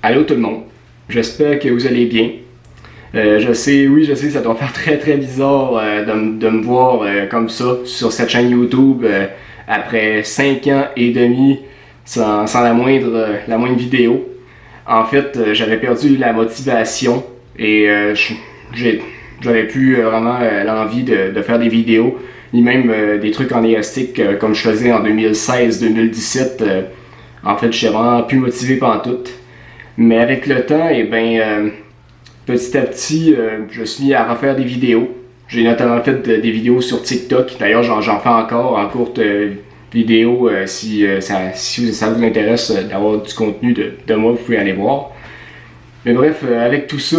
Allô tout le monde, j'espère que vous allez bien. Je sais, ça doit faire très bizarre de me voir comme ça sur cette chaîne YouTube après 5 ans et demi sans la moindre vidéo. En fait, j'avais perdu la motivation et j'avais plus vraiment l'envie de faire des vidéos, ni même des trucs en élastique comme je faisais en 2016-2017. En fait, je suis vraiment plus motivé pantoute. Mais avec le temps, petit à petit, je suis mis à refaire des vidéos. J'ai notamment fait des vidéos sur TikTok. D'ailleurs, j'en fais encore en courte vidéo. Si ça vous intéresse d'avoir du contenu de moi, vous pouvez aller voir. Mais bref, avec tout ça,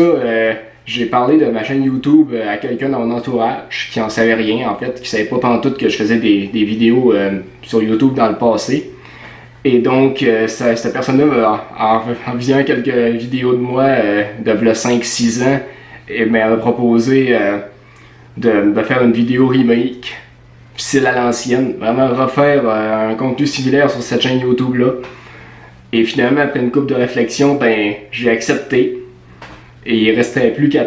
j'ai parlé de ma chaîne YouTube à quelqu'un dans mon entourage qui en savait rien, en fait, qui savait pas pantoute que je faisais des vidéos sur YouTube dans le passé. Et donc, cette personne-là, en visionnant quelques vidéos de moi de 5-6 ans, m'a proposé de faire une vidéo remake, style à l'ancienne, vraiment refaire un contenu similaire sur cette chaîne YouTube-là. Et finalement, après une couple de réflexion, j'ai accepté. Et il restait plus qu'à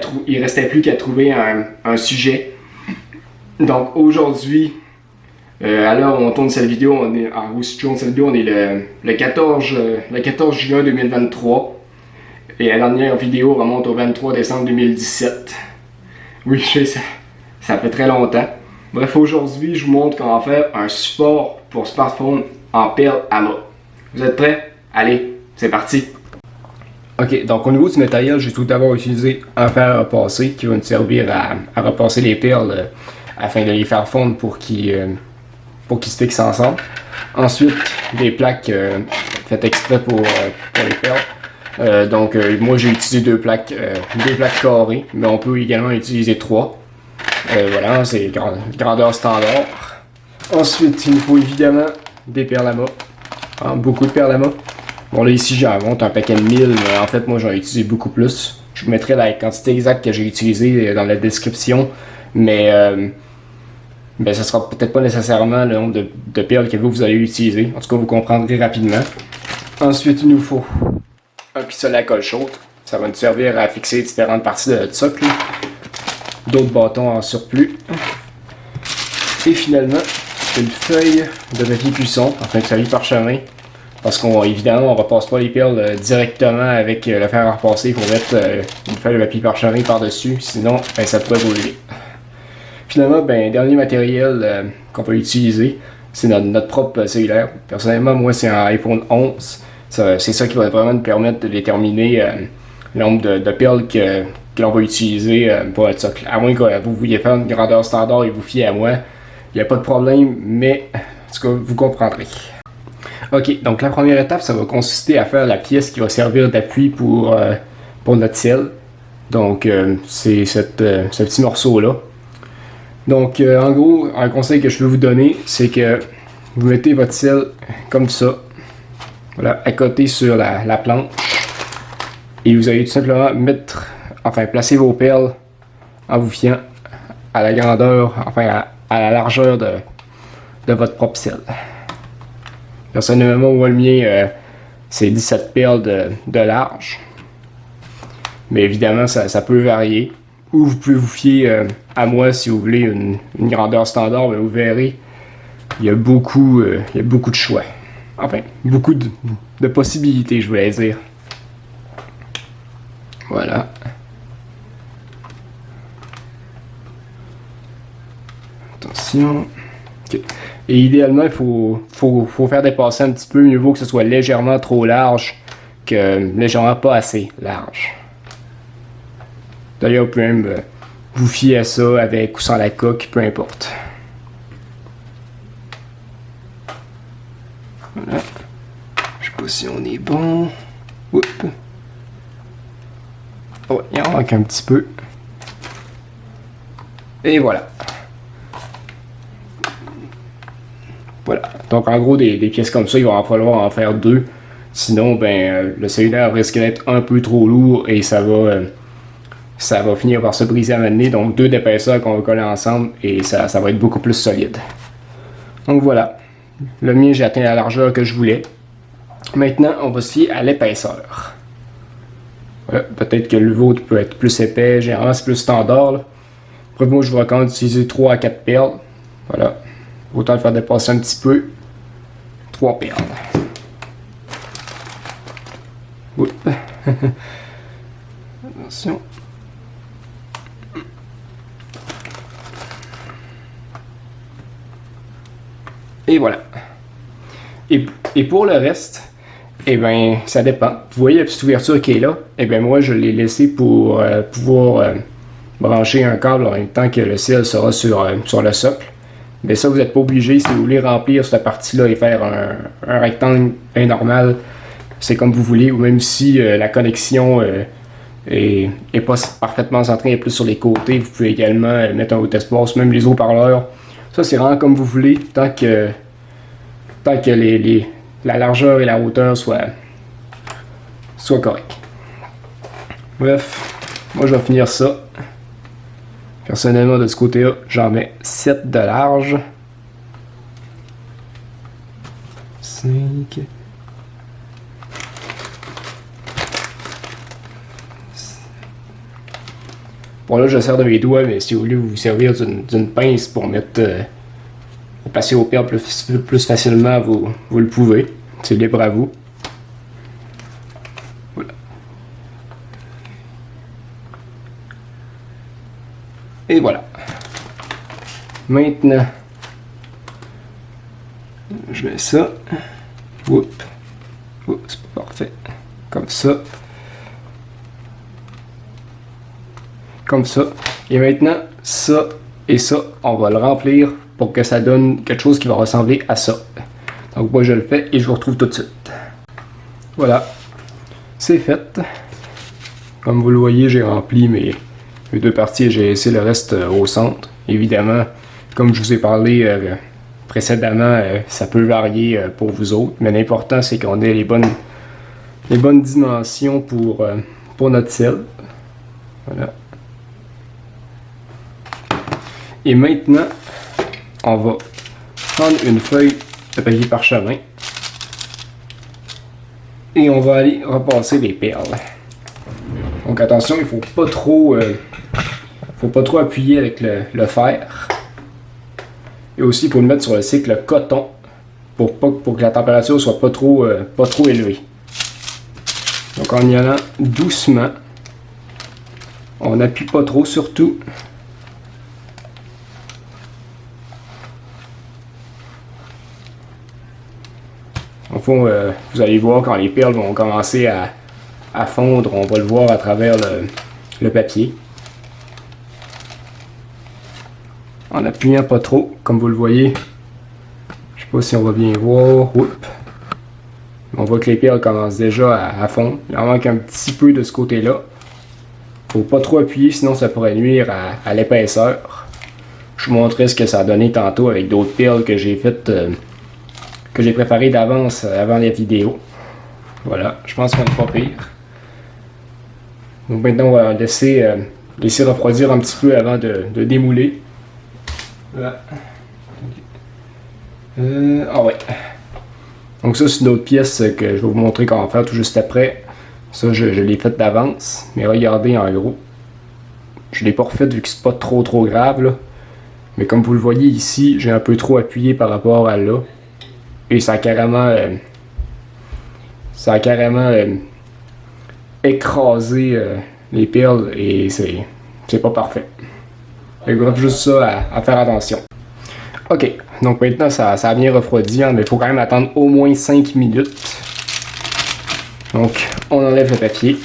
trouver un sujet. Donc aujourd'hui, à l'heure où on tourne cette vidéo, on est le 14 juin 2023. Et la dernière vidéo remonte au 23 décembre 2017. Oui, je sais, ça fait très longtemps. Bref, aujourd'hui, je vous montre comment faire un support pour smartphone en perle AMA. Vous êtes prêts? Allez, c'est parti! Ok, donc au niveau du matériel, j'ai tout d'abord utilisé un fer à repasser qui va nous servir à repasser les perles afin de les faire fondre pour qu'ils se fixent ensemble. Ensuite, des plaques faites exprès pour les perles. Moi j'ai utilisé deux plaques carrées, mais on peut également utiliser 3. Voilà, c'est grandeur standard. Ensuite, il nous faut évidemment des perles à mât. Beaucoup de perles à mât. Bon là ici j'en monte un paquet de 1000, mais en fait moi j'en ai utilisé beaucoup plus. Je vous mettrai la quantité exacte que j'ai utilisée dans la description, mais ça sera peut-être pas nécessairement le nombre de perles que vous allez utiliser. En tout cas vous comprendrez rapidement. Ensuite il nous faut un pistolet à colle chaude. Ça va nous servir à fixer différentes parties de notre socle. D'autres bâtons en surplus. Et finalement une feuille de papier cuisson, enfin une feuille parchemin. Parce qu'évidemment, on ne repasse pas les perles directement avec le fer à repasser. Il faut mettre une feuille de papier parchemin par-dessus, sinon ça pourrait brûler. Finalement, dernier matériel qu'on peut utiliser, c'est notre propre cellulaire. Personnellement, moi, c'est un iPhone 11. C'est ça qui va vraiment nous permettre de déterminer le nombre de perles que l'on va utiliser pour notre socle. À moins que vous vouliez faire une grandeur standard et vous fiez à moi, il n'y a pas de problème, mais en tout cas, vous comprendrez. Ok, donc la première étape, ça va consister à faire la pièce qui va servir d'appui pour notre selle. Donc, c'est ce petit morceau-là. Donc, en gros, un conseil que je peux vous donner, c'est que vous mettez votre selle comme ça, voilà, à côté sur la planche. Et vous allez tout simplement placer vos perles en vous fiant à la grandeur, à la largeur de votre propre selle. Personnellement, moi, le mien, c'est 17 perles de large. Mais évidemment, ça peut varier. Ou vous pouvez vous fier à moi si vous voulez une grandeur standard, mais vous verrez, il y a beaucoup de choix. Enfin, beaucoup de possibilités, je voulais dire. Voilà. Attention. Okay. Et idéalement, il faut faire dépasser un petit peu. Mieux vaut que ce soit légèrement trop large que légèrement pas assez large. D'ailleurs, vous pouvez même vous fier à ça avec ou sans la coque, peu importe. Voilà. Je sais pas si on est bon. Oups. Oh, il en manque un petit peu. Et voilà. Voilà. Donc en gros, des pièces comme ça, il va en falloir en faire 2. Sinon, le cellulaire risque d'être un peu trop lourd et ça va finir par se briser à un moment donné. Donc 2 d'épaisseur qu'on va coller ensemble et ça va être beaucoup plus solide. Donc voilà. Le mien, j'ai atteint la largeur que je voulais. Maintenant, on va se fier à l'épaisseur. Voilà, peut-être que le vôtre peut être plus épais, généralement c'est plus standard. Là. Après, moi je vous recommande d'utiliser 3 à 4 perles. Voilà. Autant le faire dépasser un petit peu. 3 perles. Oups. Attention. Et voilà. Et pour le reste, eh bien, ça dépend. Vous voyez la petite ouverture qui est là? Eh bien, moi, je l'ai laissé pour pouvoir brancher un câble en même temps que le ciel sera sur le socle. Mais ça, vous n'êtes pas obligé. Si vous voulez remplir cette partie-là et faire un rectangle bien normal, c'est comme vous voulez. Ou même si la connexion est pas parfaitement centrée, et plus sur les côtés, vous pouvez également mettre un haut espace, même les haut-parleurs. Ça, c'est vraiment comme vous voulez, tant que la largeur et la hauteur soient correctes. Bref, moi je vais finir ça. Personnellement, de ce côté-là, j'en mets 7 de large. 5. Bon là, je sers de mes doigts, mais si vous voulez vous servir d'une pince pour mettre... pour passer au perles plus facilement, vous le pouvez. C'est libre à vous. Voilà. Et voilà. Maintenant, je mets ça. Oups. Oups, c'est pas parfait. Comme ça. Comme ça. Et maintenant, ça et ça, on va le remplir pour que ça donne quelque chose qui va ressembler à ça. Donc moi je le fais et je vous retrouve tout de suite. Voilà. C'est fait. Comme vous le voyez, j'ai rempli mes 2 parties et j'ai laissé le reste au centre. Évidemment, comme je vous ai parlé précédemment, ça peut varier pour vous autres, mais l'important c'est qu'on ait les bonnes dimensions pour notre ciel. Voilà. Et maintenant, on va prendre une feuille de papier parchemin et on va aller repasser les perles. Donc attention, il faut pas trop appuyer avec le fer. Et aussi, il faut le mettre sur le cycle coton pour que la température soit pas trop élevée. Donc en y allant doucement, on n'appuie pas trop surtout. Au fond, vous allez voir quand les perles vont commencer à fondre, on va le voir à travers le papier. En appuyant pas trop, comme vous le voyez. Je sais pas si on va bien voir. Oups. On voit que les perles commencent déjà à fondre. Il en manque un petit peu de ce côté-là. Faut pas trop appuyer, sinon ça pourrait nuire à l'épaisseur. Je vous montrerai ce que ça a donné tantôt avec d'autres perles que j'ai faites. Que j'ai préparé d'avance avant la vidéo. Voilà, je pense qu'on n'est pas pire. Donc maintenant on va laisser refroidir un petit peu avant de démouler. Voilà. Ah ouais. Donc ça c'est une autre pièce que je vais vous montrer comment faire tout juste après. Ça je l'ai faite d'avance. Mais regardez en gros. Je l'ai pas refait vu que c'est pas trop grave là. Mais comme vous le voyez ici, j'ai un peu trop appuyé par rapport à là. Et ça a carrément écrasé les perles et c'est pas parfait. Et bref, juste ça à faire attention. Ok, donc maintenant ça a bien refroidi, hein, mais il faut quand même attendre au moins 5 minutes. Donc on enlève le papier.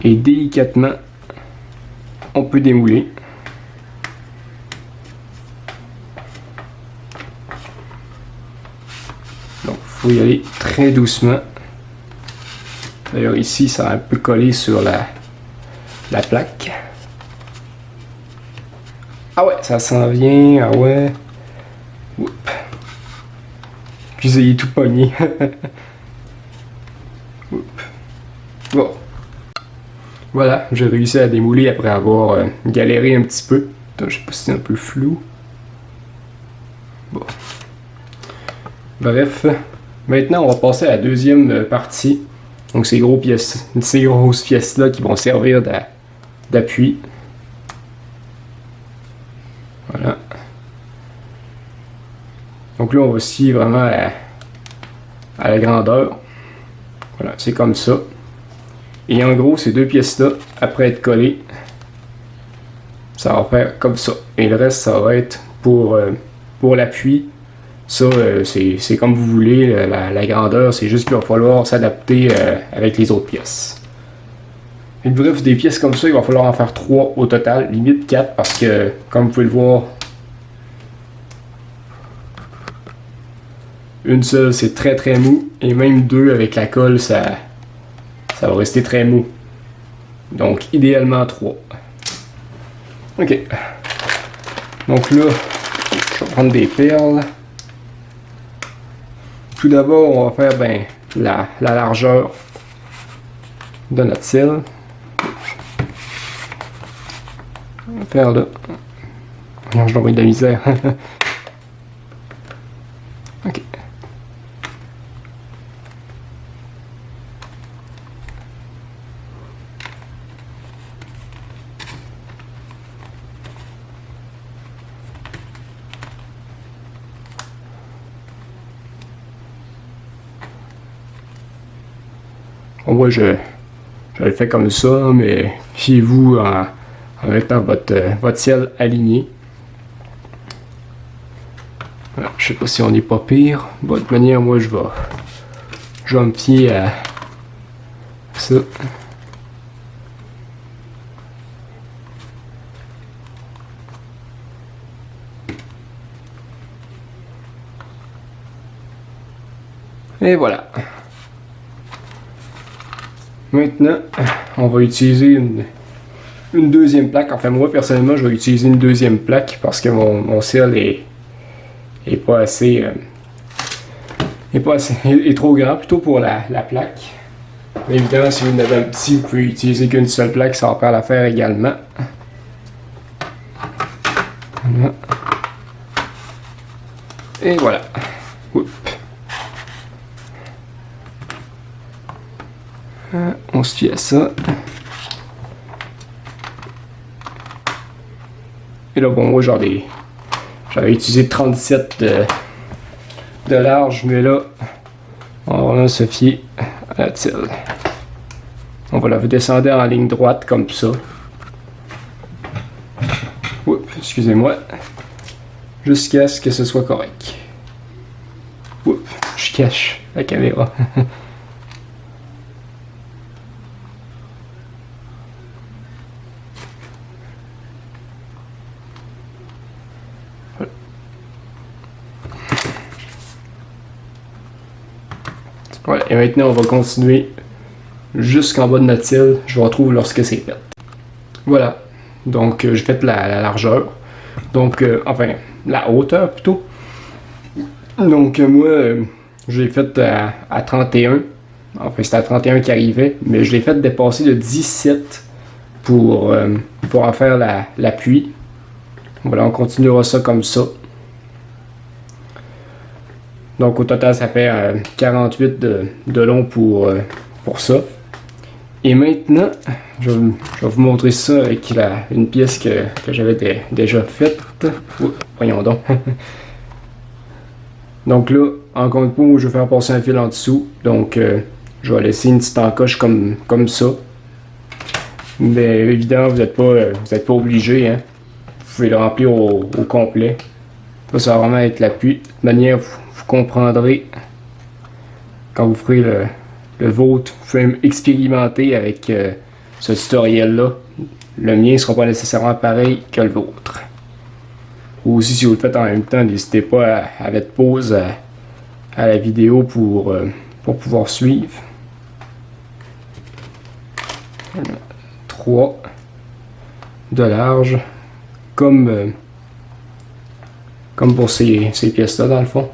Et délicatement, on peut démouler. Donc il faut y aller très doucement. D'ailleurs ici ça a un peu collé sur la plaque. Ah ouais, ça s'en vient, ah ouais. Oups. Excusez, il est tout pogné. Bon. Voilà, j'ai réussi à démouler après avoir galéré un petit peu. Attends, je sais pas si c'est un peu flou. Bon. Bref, maintenant on va passer à la deuxième partie Donc ces grosses pièces-là qui vont servir d'appui. Voilà. Donc là, on va scier vraiment à la grandeur. Voilà, c'est comme ça. Et en gros, ces deux pièces-là, après être collées, ça va faire comme ça. Et le reste, ça va être pour l'appui. Ça, c'est comme vous voulez, la grandeur, c'est juste qu'il va falloir s'adapter avec les autres pièces. Et bref, des pièces comme ça, il va falloir en faire 3 au total, limite 4, parce que, comme vous pouvez le voir, une seule, c'est très très mou, et même 2 avec la colle, ça va rester très mou. Donc, idéalement 3. Ok. Donc là, je vais prendre des perles. Tout d'abord, on va faire la largeur de notre cile. On va faire là. Non, je l'envoie de la misère. Ok. Bon, moi, je le fais comme ça, mais fiez-vous en mettant votre ciel aligné. Voilà, je sais pas si on n'est pas pire. Bon, de toute manière, moi, je vais me fier à ça. Et voilà. Maintenant, on va utiliser une deuxième plaque. Enfin, moi, personnellement, je vais utiliser une deuxième plaque parce que mon ciel est pas assez... est trop grand, plutôt pour la plaque. Mais évidemment, si vous en avez un petit, vous pouvez utiliser qu'une seule plaque, ça va faire l'affaire également. Voilà. Et voilà. Oups. On se fie à ça. Et là, bon, moi, j'avais utilisé 37 de large, mais là, on va se fier à la tille. On va la descendre en ligne droite, comme ça. Oups, excusez-moi. Jusqu'à ce que ce soit correct. Oups, je cache la caméra. Voilà, et maintenant on va continuer jusqu'en bas de notre cile. Je vous retrouve lorsque c'est fait. Voilà, donc j'ai fait la largeur, donc enfin la hauteur plutôt. Donc moi je l'ai fait à 31, enfin c'était à 31 qui arrivait, mais je l'ai fait dépasser de 17 pour en faire l'appui. Voilà, on continuera ça comme ça. Donc au total, ça fait 48 de long pour ça. Et maintenant, je vais vous montrer ça avec une pièce que j'avais déjà faite. Oh, voyons donc. Donc là, encore une fois, je vais faire passer un fil en dessous. Donc je vais laisser une petite encoche comme ça. Mais évidemment, vous n'êtes pas obligé. Hein. Vous pouvez le remplir au complet. Ça va vraiment être l'appui. De toute manière, vous comprendrez quand vous ferez le vôtre. Vous pouvez expérimenter avec ce tutoriel-là. Le mien ne sera pas nécessairement pareil que le vôtre. Ou aussi, si vous le faites en même temps, n'hésitez pas à mettre pause à la vidéo pour pouvoir suivre. Voilà. 3 de large, comme pour ces pièces-là dans le fond.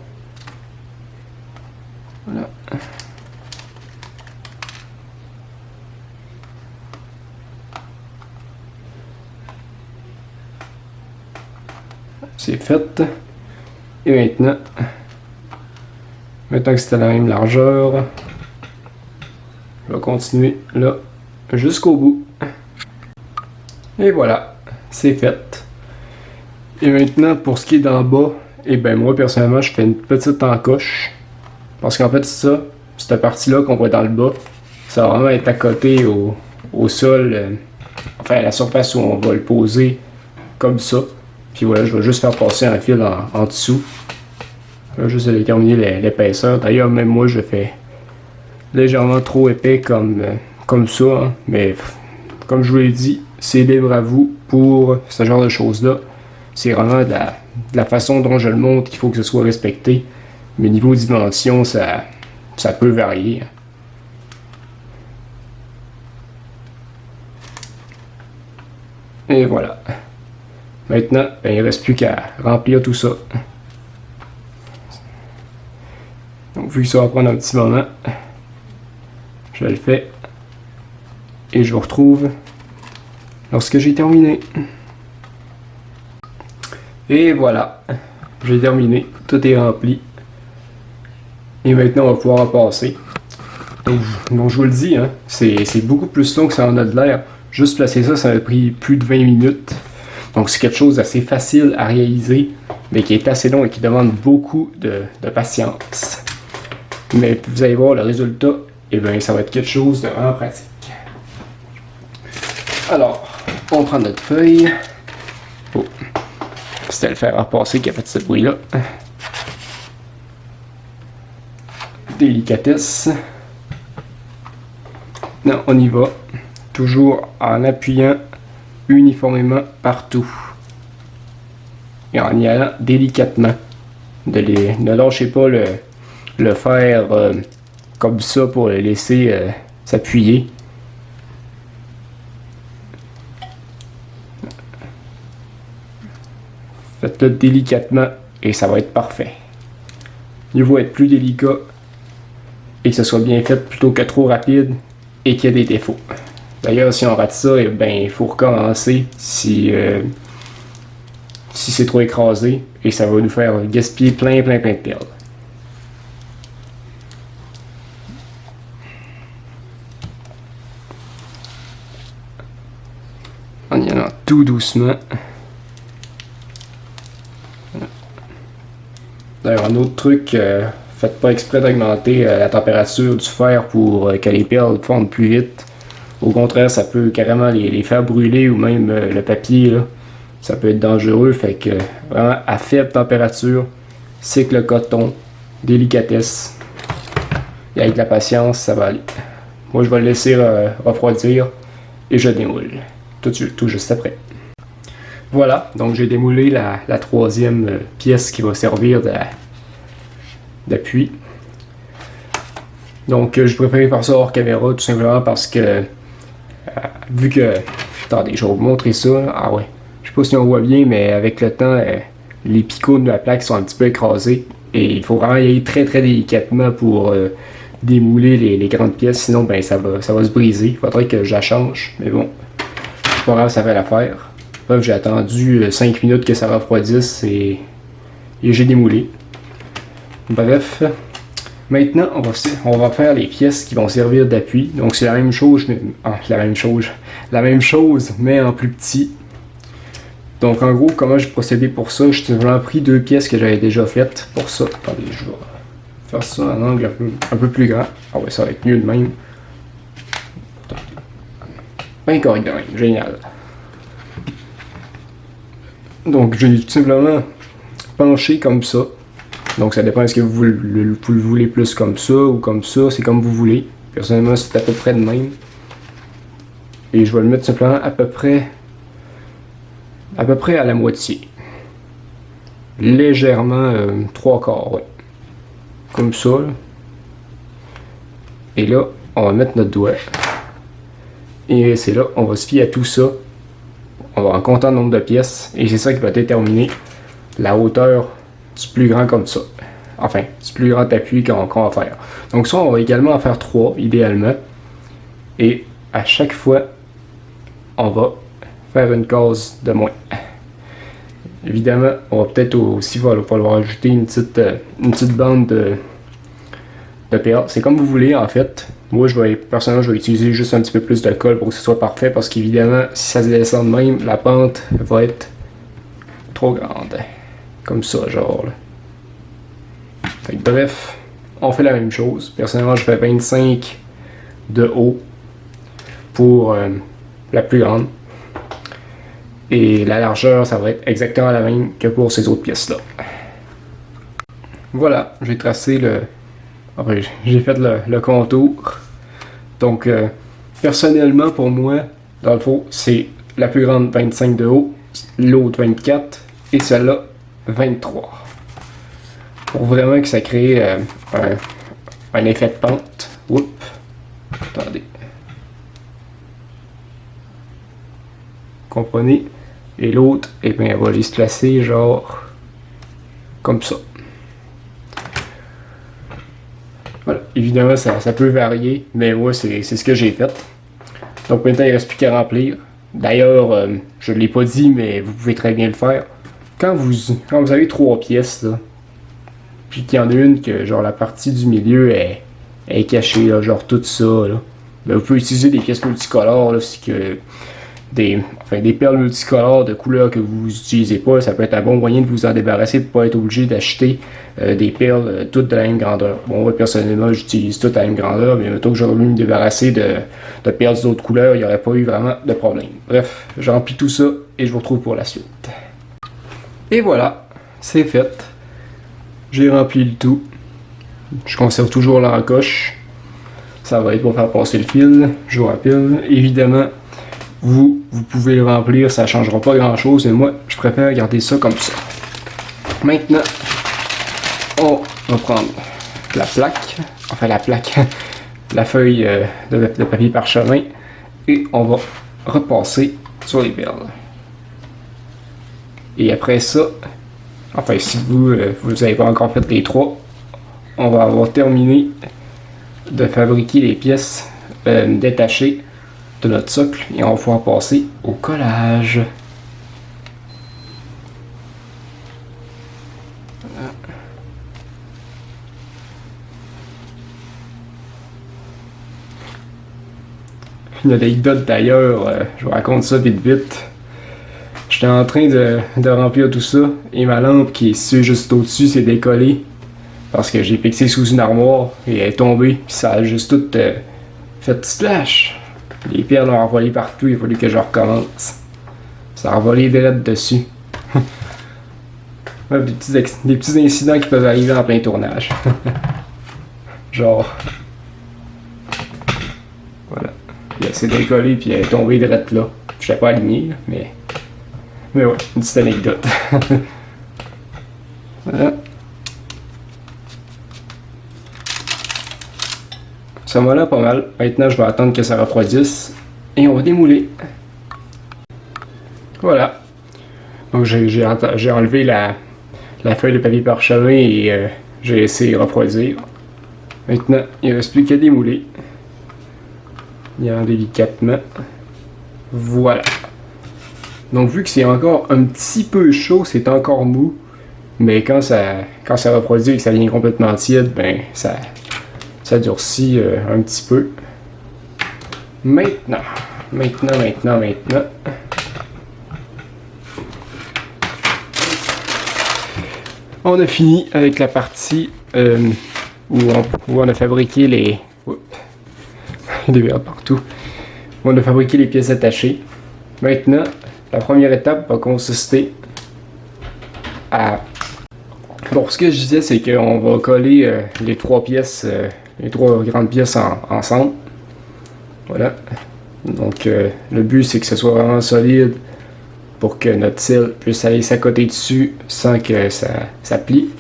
Voilà. C'est fait. Et maintenant que c'est à la même largeur, Je vais continuer là jusqu'au bout. Et voilà, c'est fait. Et maintenant, pour ce qui est d'en bas, et ben moi personnellement, je fais une petite encoche. Parce qu'en fait, ça, cette partie-là qu'on voit dans le bas, ça va vraiment être à côté au sol, enfin à la surface où on va le poser, comme ça. Puis voilà, je vais juste faire passer un fil en dessous. Je vais juste déterminer l'épaisseur. D'ailleurs, même moi, je fais légèrement trop épais comme ça. Hein. Mais comme je vous l'ai dit, c'est libre à vous pour ce genre de choses-là. C'est vraiment de la façon dont je le montre qu'il faut que ce soit respecté. Mais niveau dimension, ça peut varier. Et voilà. Maintenant, ben, il ne reste plus qu'à remplir tout ça. Donc vu que ça va prendre un petit moment, je le fais. Et je vous retrouve lorsque j'ai terminé. Et voilà, j'ai terminé, tout est rempli. Et maintenant on va pouvoir en passer. Donc je vous le dis, hein, c'est beaucoup plus long que ça en a de l'air. Juste placer ça, ça a pris plus de 20 minutes. Donc c'est quelque chose d'assez facile à réaliser, mais qui est assez long et qui demande beaucoup de patience. Mais vous allez voir le résultat, et bien ça va être quelque chose de vraiment pratique. Alors, on prend notre feuille. Oh. C'était le fer à repasser qui a fait ce bruit-là. Délicatesse. Non, on y va. Toujours en appuyant uniformément partout. Et en y allant délicatement. Ne lâchez pas le fer comme ça pour le laisser s'appuyer. Faites-le délicatement et ça va être parfait. Mieux vaut être plus délicat et que ce soit bien fait plutôt que trop rapide et qu'il y ait des défauts. D'ailleurs, si on rate ça, eh ben, il faut recommencer si c'est trop écrasé et ça va nous faire gaspiller plein de perles. En y allant tout doucement. D'ailleurs, un autre truc, faites pas exprès d'augmenter la température du fer pour que les perles fondent plus vite. Au contraire, ça peut carrément les faire brûler ou même le papier, là. Ça peut être dangereux, fait que vraiment à faible température, c'est que le coton, délicatesse, et avec la patience, ça va aller. Moi, je vais le laisser refroidir et je démoule tout juste après. Voilà, donc j'ai démoulé la troisième pièce qui va servir d'appui. Donc je préfère faire ça hors caméra tout simplement parce que vu que... Attendez, je vais vous montrer ça. Ah ouais, je sais pas si on voit bien, mais avec le temps, les picots de la plaque sont un petit peu écrasés. Et il faut vraiment y aller très délicatement pour démouler les grandes pièces, sinon ben ça va se briser. Il faudrait que je la change, mais bon, c'est pas grave, ça fait l'affaire. Bref, j'ai attendu 5 minutes que ça refroidisse et j'ai démoulé. Bref, maintenant on va faire les pièces qui vont servir d'appui. Donc c'est la même chose, mais la même chose, mais en plus petit. Donc en gros, comment j'ai procédé pour ça? J'ai vraiment pris deux pièces que j'avais déjà faites pour ça. Attendez, je vais faire ça en angle un peu plus grand. Ah ouais, ça va être mieux de même. Bien correct de même, génial. Donc j'ai tout simplement penché comme ça. Donc ça dépend, est-ce que vous le voulez plus comme ça ou comme ça, c'est comme vous voulez. Personnellement, c'est à peu près de même. Et je vais le mettre simplement à peu près à la moitié. Légèrement 3/4, ouais. Comme ça. Là. Et là, on va mettre notre doigt. Et c'est là, on va se fier à tout ça. On va en compter le nombre de pièces. Et c'est ça qui va déterminer la hauteur du plus grand comme ça. Enfin, du plus grand appui qu'on va faire. Donc ça, on va également en faire 3, idéalement. Et à chaque fois, on va faire une case de moins. Évidemment, on va peut-être aussi falloir ajouter une petite bande de perles. C'est comme vous voulez, en fait. Moi, personnellement, je vais utiliser juste un petit peu plus de colle pour que ce soit parfait, parce qu'évidemment, si ça se descend de même, la pente va être trop grande. Comme ça, genre. Là. Fait que, bref, on fait la même chose. Personnellement, je fais 25 de haut pour la plus grande. Et la largeur, ça va être exactement la même que pour ces autres pièces-là. Voilà, j'ai tracé le... Enfin, j'ai fait le contour. Donc, personnellement, pour moi, dans le fond, c'est la plus grande 25 de haut, l'autre 24 et celle-là 23. Pour vraiment que ça crée un effet de pente. Oups. Attendez. Comprenez? Et l'autre, eh bien, elle va aller se placer genre comme ça. Voilà. Évidemment, ça peut varier, mais moi, c'est ce que j'ai fait. Donc maintenant, il ne reste plus qu'à remplir. D'ailleurs, je ne l'ai pas dit, mais vous pouvez très bien le faire. Quand vous avez 3 pièces, là, puis qu'il y en a une que genre la partie du milieu est cachée, là, genre tout ça, là, ben, vous pouvez utiliser des pièces multicolores, là, si que des perles multicolores de couleurs que vous n'utilisez pas, ça peut être un bon moyen de vous en débarrasser pour pas être obligé d'acheter des perles toutes de la même grandeur. Bon, moi personnellement, j'utilise toutes à la même grandeur, mais mettons que j'aurais voulu me débarrasser de perles d'autres couleurs, il n'y aurait pas eu vraiment de problème. Bref, je remplis tout ça et je vous retrouve pour la suite. Et voilà, c'est fait. J'ai rempli le tout. Je conserve toujours l'encoche. Ça va être pour faire passer le fil, je vous rappelle. Évidemment, vous pouvez le remplir, ça ne changera pas grand chose, mais moi, je préfère garder ça comme ça. Maintenant, on va prendre la plaque, la feuille de papier parchemin, et on va repasser sur les perles. Et après ça, enfin, si vous n'avez pas encore fait les 3, on va avoir terminé de fabriquer les pièces détachées de notre socle et on va pouvoir passer au collage. Voilà. Une anecdote d'ailleurs, je vous raconte ça vite vite. J'étais en train de remplir tout ça et ma lampe qui est située juste au-dessus s'est décollée parce que j'ai fixé sous une armoire et elle est tombée puis ça a juste tout fait splash. Les perles ont envolé partout, il a fallu que je recommence. Ça a envolé direct dessus. Ouais, des petits incidents qui peuvent arriver en plein tournage. Genre. Voilà. Elle s'est décollée puis elle est tombée direct là. Je n'étais pas aligné, mais ouais, une petite anecdote. Voilà. Ça m'a l'air pas mal. Maintenant, je vais attendre que ça refroidisse et on va démouler. Voilà. Donc, j'ai enlevé la feuille de papier parchemin et j'ai laissé refroidir. Maintenant, il ne reste plus qu'à démouler. Bien délicatement. Voilà. Donc, vu que c'est encore un petit peu chaud, c'est encore mou. Mais quand ça refroidit et que ça devient complètement tiède, ben, ça durcit un petit peu. Maintenant. On a fini avec la partie où on a fabriqué les... Oups. Des verres partout. Où on a fabriqué les pièces attachées. Maintenant, la première étape va consister à... Bon, ce que je disais, c'est qu'on va coller les 3 pièces... les 3 grandes pièces ensemble. Voilà. Donc le but c'est que ce soit vraiment solide pour que notre cil puisse aller s'accoter dessus sans que ça plie.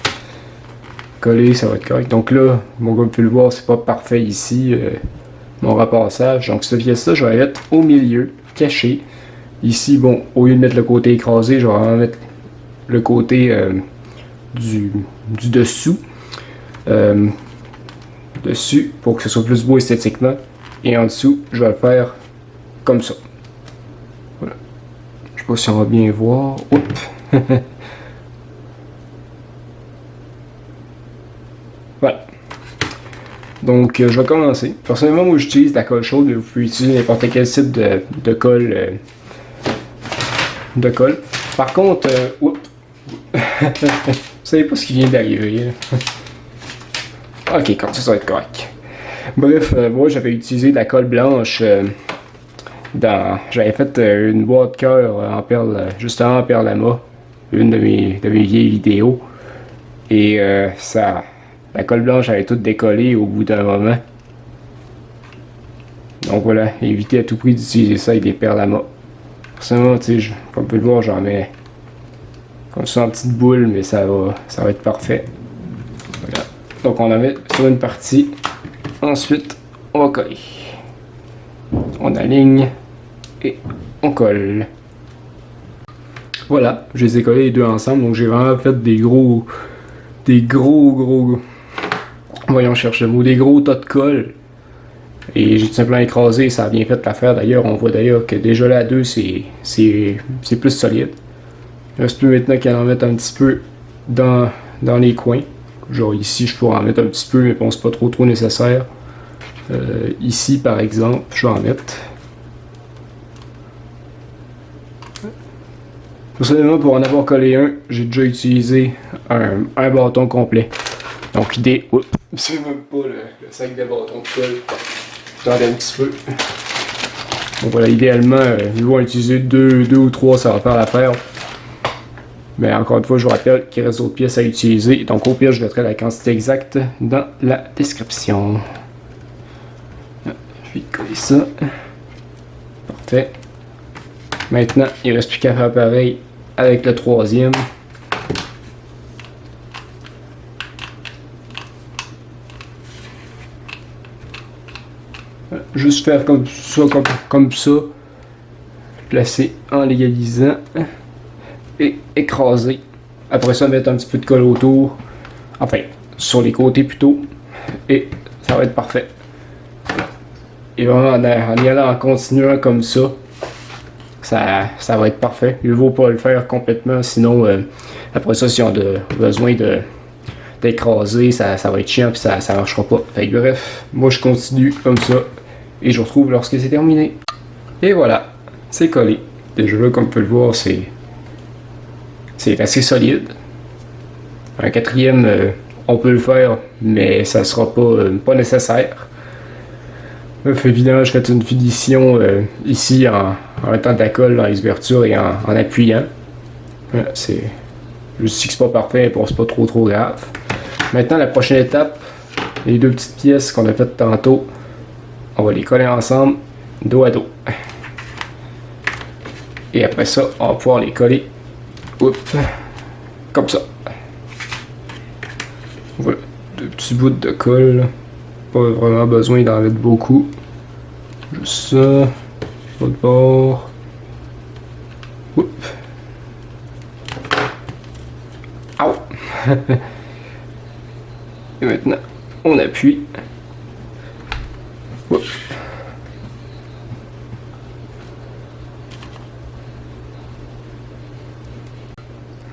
Coller, ça va être correct. Donc là, comme vous pouvez le voir, c'est pas parfait ici, mon repassage. Donc cette pièce-là, je vais la mettre au milieu, cachée. Ici, bon, au lieu de mettre le côté écrasé, je vais vraiment mettre le côté du dessous. Dessus pour que ce soit plus beau esthétiquement et en dessous je vais le faire comme ça. Voilà. Je sais pas si on va bien voir. Oups. Voilà. Donc je vais commencer. Personnellement, moi j'utilise de la colle chaude, mais vous pouvez utiliser n'importe quel type de colle. Par contre, oups. Vous savez pas ce qui vient d'arriver. Ok, comme ça va être correct. Bref, moi j'avais utilisé de la colle blanche j'avais fait une boîte cœur en perles, justement en perle lama, une de mes vieilles vidéos. Et la colle blanche avait tout décollé au bout d'un moment. Donc voilà, évitez à tout prix d'utiliser ça avec des perles lama. Personnellement, tu sais, comme vous pouvez le voir, j'en mets comme ça en petite boule, mais ça va être parfait. Voilà. Donc on en met sur une partie. Ensuite, on va coller. On aligne et on colle. Voilà, je les ai collés les deux ensemble, donc j'ai vraiment fait des gros, voyons chercher le mot, des gros tas de colle. Et j'ai tout simplement écrasé, ça a bien fait l'affaire. D'ailleurs, on voit d'ailleurs que déjà là à deux, c'est plus solide. Il reste plus maintenant qu'à en mettre un petit peu dans les coins. Genre ici, je pourrais en mettre un petit peu, mais bon, c'est pas trop nécessaire. Ici, par exemple, je vais en mettre. Personnellement, pour en avoir collé un, j'ai déjà utilisé un bâton complet. Donc, c'est même pas le sac de bâton de colle. Attendez un petit peu. Donc voilà, idéalement, ils vont utiliser deux ou trois, ça va faire l'affaire. Mais encore une fois, je vous rappelle qu'il reste d'autres pièces à utiliser. Donc au pire, je mettrai la quantité exacte dans la description. Je vais coller ça. Parfait. Maintenant, il ne reste plus qu'à faire pareil avec le troisième. Juste faire comme ça. Placer en légalisant. Et écraser. Après ça, mettre un petit peu de colle autour. Enfin, sur les côtés plutôt. Et ça va être parfait. Et vraiment, en y allant en continuant comme ça, ça va être parfait. Il ne vaut pas le faire complètement, sinon, après ça, si on a besoin d'écraser, ça va être chiant et ça ne marchera pas. Fait que, bref, moi je continue comme ça. Et je vous retrouve lorsque c'est terminé. Et voilà, c'est collé. Déjà là, comme vous pouvez le voir, c'est assez solide. Un quatrième, on peut le faire, mais ça sera pas nécessaire. Évidemment, je fais une finition ici en mettant de la colle dans les ouvertures et en appuyant. C'est juste que c'est pas parfait, bon, c'est pas trop grave. Maintenant, la prochaine étape, les deux petites pièces qu'on a faites tantôt, on va les coller ensemble, dos à dos. Et après ça, on va pouvoir les coller. Oups, comme ça. Voilà, deux petits bouts de colle. Pas vraiment besoin d'en mettre beaucoup. Juste ça. L'autre bord. Oups. Au. Et maintenant, on appuie. Oups.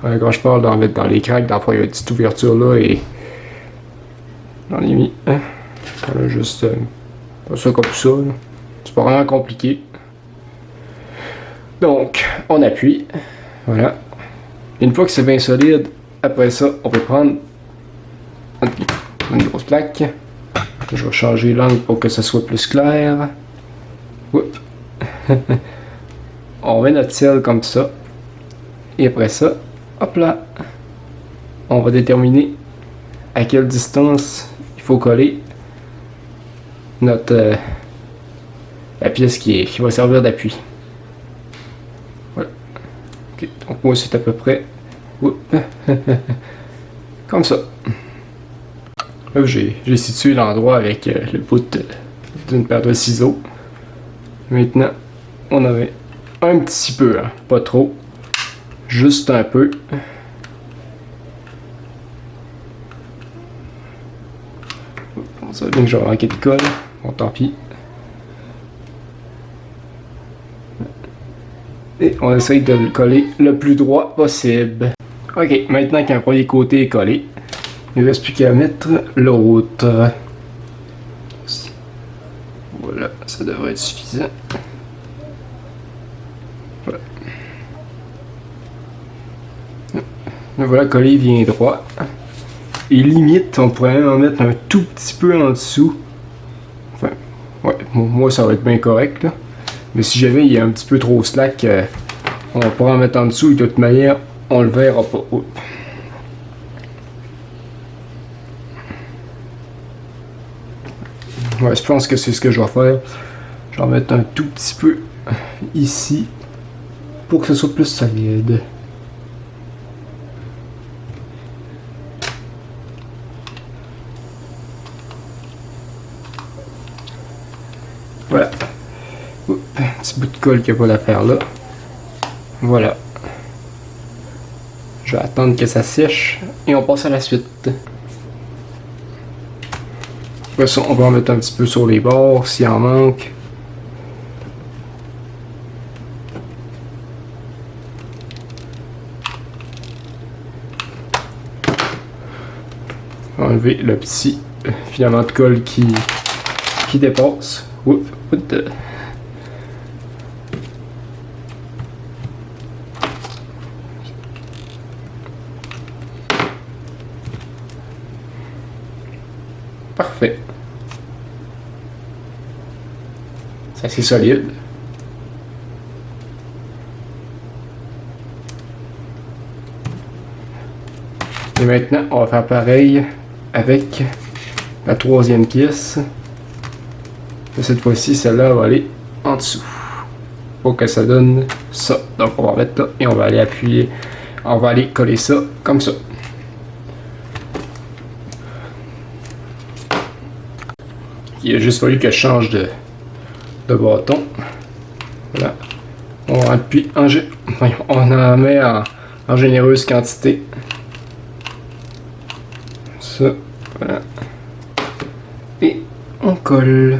Quand je parle d'en mettre dans les craques, d'en faire une petite ouverture là et j'en ai mis. Voilà, juste pas ça comme ça. C'est pas vraiment compliqué. Donc, on appuie. Voilà. Une fois que c'est bien solide, après ça, on peut prendre une grosse plaque. Je vais changer l'angle pour que ça soit plus clair. Oups. On met notre sel comme ça. Et après ça, hop là, on va déterminer à quelle distance il faut coller notre la pièce qui va servir d'appui. Voilà. Okay. Donc moi c'est à peu près comme ça. Là j'ai situé l'endroit avec le bout d'une paire de ciseaux. Maintenant on avait un petit peu, hein, pas trop. Juste un peu. On sait bien que je vais manquer de colle. Bon, tant pis. Et on essaye de le coller le plus droit possible. Ok, maintenant qu'un premier côté est collé, il ne reste plus qu'à mettre l'autre. Voilà, ça devrait être suffisant. Voilà. Le voilà collé bien droit. Et limite, on pourrait même en mettre un tout petit peu en dessous. Enfin, ouais, moi ça va être bien correct là. Mais si jamais il est un petit peu trop slack, on pourra en mettre en dessous et de toute manière, on le verra pas. Oups. Ouais, je pense que c'est ce que je vais faire. Je vais en mettre un tout petit peu ici pour que ce soit plus solide. Voilà. Oups, un petit bout de colle qui n'a pas d'affaire là. Voilà. Je vais attendre que ça sèche et on passe à la suite. Après ça, on va en mettre un petit peu sur les bords s'il en manque. Enlever le petit filament de colle qui dépasse. Oups, oups. Parfait. C'est assez solide. Et maintenant, on va faire pareil avec la troisième pièce. Et cette fois-ci, celle-là va aller en dessous. Pour que ça donne ça. Donc on va mettre là et on va aller appuyer. On va aller coller ça comme ça. Il a juste fallu que je change de bâton. Voilà. On appuie on en met en généreuse quantité. Ça, voilà. Et on colle.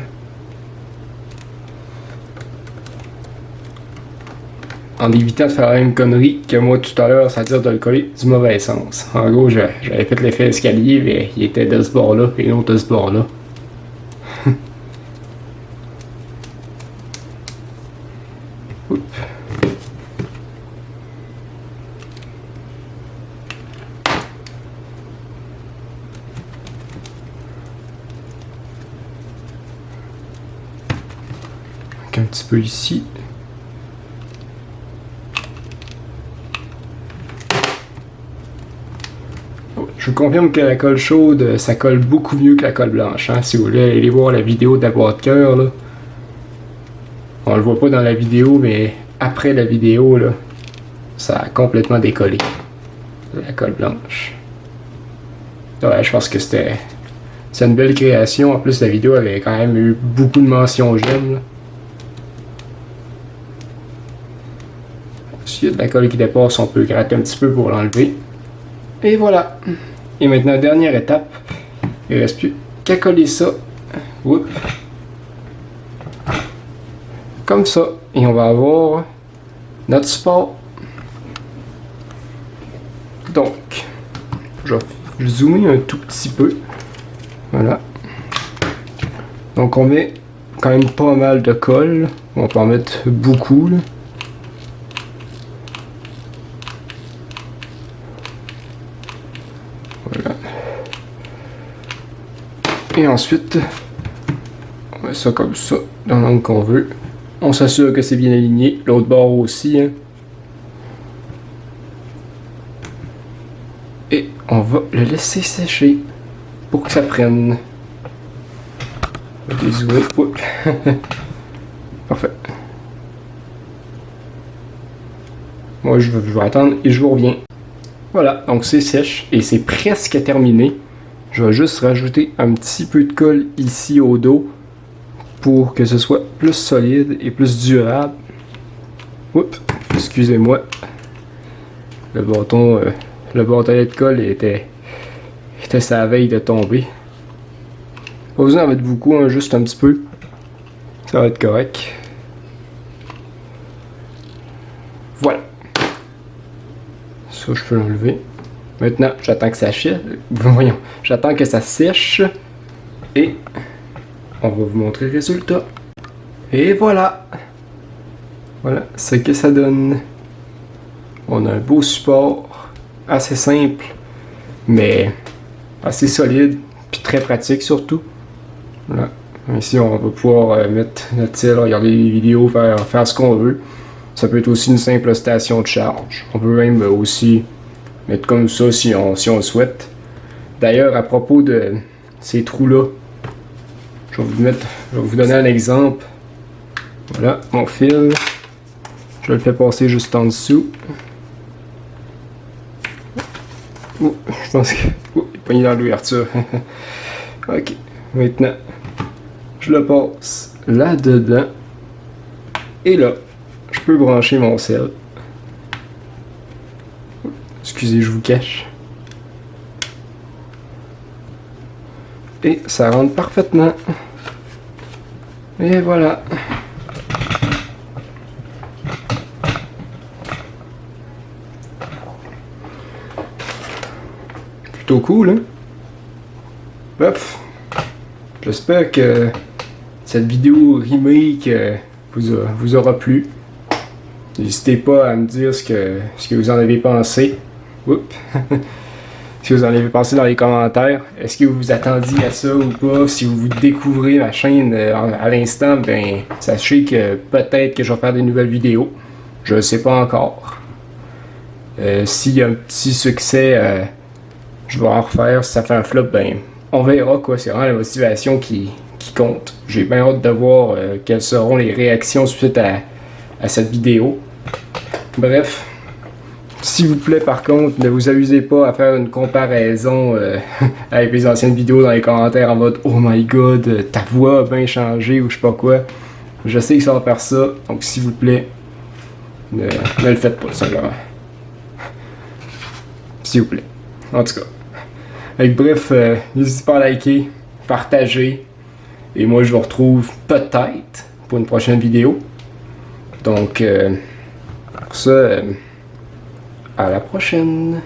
En évitant de faire la même connerie que moi tout à l'heure, c'est-à-dire de le coller du mauvais sens. En gros, j'avais fait l'effet escalier, mais il était de ce bord-là et l'autre de ce bord-là. Un petit peu ici. Je vous confirme que la colle chaude, ça colle beaucoup mieux que la colle blanche. Hein? Si vous voulez aller voir la vidéo de la boîte cœur, là, on le voit pas dans la vidéo, mais après la vidéo, là, ça a complètement décollé. La colle blanche. Ouais, je pense que c'est une belle création. En plus, la vidéo avait quand même eu beaucoup de mentions j'aime. S'il y a de la colle qui dépasse, on peut gratter un petit peu pour l'enlever. Et voilà. Et maintenant, dernière étape. Il ne reste plus qu'à coller ça. Oups. Comme ça. Et on va avoir notre support. Donc, je vais zoomer un tout petit peu. Voilà. Donc on met quand même pas mal de colle. On peut en mettre beaucoup là. Voilà. Et ensuite, on met ça comme ça, dans l'angle qu'on veut. On s'assure que c'est bien aligné. L'autre bord aussi. Hein. Et on va le laisser sécher pour que ça prenne. On va dézoomer. Parfait. Moi je vais attendre et je vous reviens. Voilà, donc c'est sèche et c'est presque terminé. Je vais juste rajouter un petit peu de colle ici au dos pour que ce soit plus solide et plus durable. Oups, excusez-moi. Le bâtonnet de colle était sa veille de tomber. Pas besoin d'en mettre beaucoup, hein, juste un petit peu. Ça va être correct. Voilà. Ça, je peux l'enlever. Maintenant, j'attends que ça sèche. Voyons, j'attends que ça sèche. Et on va vous montrer le résultat. Et voilà! Voilà ce que ça donne. On a un beau support, assez simple, mais assez solide, puis très pratique surtout. Voilà. Ici, on va pouvoir mettre notre cell, regarder les vidéos, faire ce qu'on veut. Ça peut être aussi une simple station de charge. On peut même aussi mettre comme ça si on le souhaite. D'ailleurs, à propos de ces trous-là, je vais vous donner un exemple. Voilà, mon fil. Je le fais passer juste en dessous. Oh, je pense que... Oh, il est pogné dans l'ouverture. Ok, maintenant, je le passe là-dedans. Et là, je peux brancher mon sel. Excusez, je vous cache. Et ça rentre parfaitement. Et voilà. Plutôt cool, hein? Bref. J'espère que cette vidéo remake vous aura plu. N'hésitez pas à me dire ce que vous en avez pensé. Oups. Si vous en avez pensé dans les commentaires. Est-ce que vous vous attendiez à ça ou pas? Si vous découvrez ma chaîne à l'instant, ben sachez que peut-être que je vais faire des nouvelles vidéos. Je ne sais pas encore. S'il y a un petit succès, je vais en refaire. Si ça fait un flop, ben on verra quoi. C'est vraiment la motivation qui compte. J'ai bien hâte de voir quelles seront les réactions suite à cette vidéo. Bref. S'il vous plaît, par contre, ne vous amusez pas à faire une comparaison avec les anciennes vidéos dans les commentaires en mode « Oh my god, ta voix a bien changé » ou je sais pas quoi. Je sais que ça va faire ça, donc s'il vous plaît, ne le faites pas, simplement. S'il vous plaît. En tout cas. Bref, n'hésitez pas à liker, partager, et moi je vous retrouve peut-être pour une prochaine vidéo. Donc, pour ça... à la prochaine!